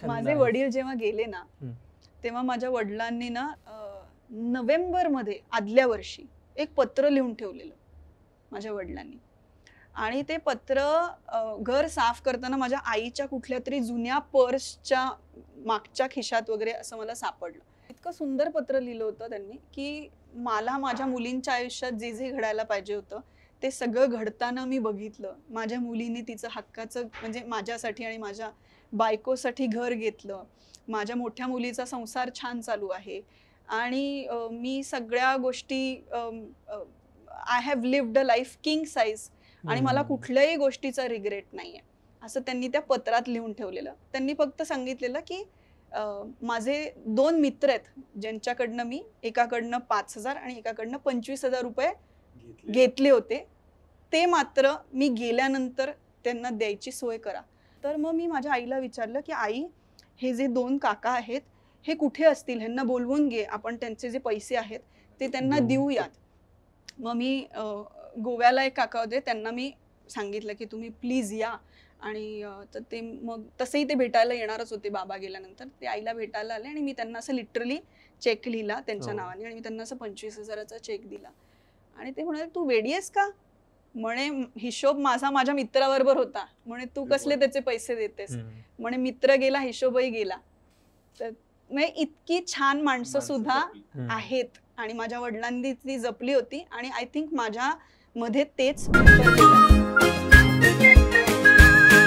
माझे वडील जेव्हा गेले ना तेव्हा माझ्या वडिलांनी ना नोव्हेंबर मध्ये आदल्या वर्षी एक पत्र लिहून ठेवलेलं माझ्या वडिलांनी. आणि ते पत्र घर साफ करताना माझ्या आईच्या कुठल्या तरी जुन्या पर्सच्या मागच्या खिशात वगैरे असं मला सापडलं. इतकं सुंदर पत्र लिहिलं होतं त्यांनी की मला माझ्या मुलींच्या आयुष्यात जे जे घडायला पाहिजे होतं ते सगळं घडताना मी बघितलं. माझ्या मुलीने तिचं हक्काचं म्हणजे माझ्यासाठी आणि माझ्या बायकोसाठी घर घेतलं. माझ्या मोठ्या मुलीचा संसार छान चालू आहे आणि मी सगळ्या गोष्टी I have lived a life king size आणि मला कुठल्याही गोष्टीचा रिग्रेट नाहीये असं त्यांनी त्या पत्रात लिहून ठेवलेलं. त्यांनी फक्त सांगितलेलं की माझे 2 मित्र आहेत ज्यांच्याकडनं मी एकाकडनं 5,000 आणि एकाकडनं 25,000 रुपये घेतले होते, ते मात्र मी गेल्यानंतर त्यांना द्यायची सोय करा. तर मग मी माझ्या आईला विचारलं की आई हे जे 2 काका आहेत हे कुठे असतील, ह्यांना बोलवून घे, आपण त्यांचे जे पैसे आहेत ते त्यांना देऊयात. मग मी गोव्याला एक काका होते त्यांना मी सांगितलं की तुम्ही प्लीज या आणि तर ते मग तसंही ते भेटायला येणारच होते बाबा गेल्यानंतर. ते आईला भेटायला आले आणि मी त्यांना असं लिटरली चेक लिहिला त्यांच्या नावाने आणि मी त्यांना असं 25,000चा चेक दिला आणि ते म्हणाले तू वेडी आहेस का म्हणे, हिशोब माझ्या मित्राबरोबर होता म्हणे, तू कसले त्याचे पैसे देतेस म्हणे, मित्र गेला हिशोबही गेला. तर म्हणजे इतकी छान माणसं सुद्धा आहेत आणि माझ्या वडिलांनी ती जपली होती आणि आय थिंक माझ्या मध्ये तेच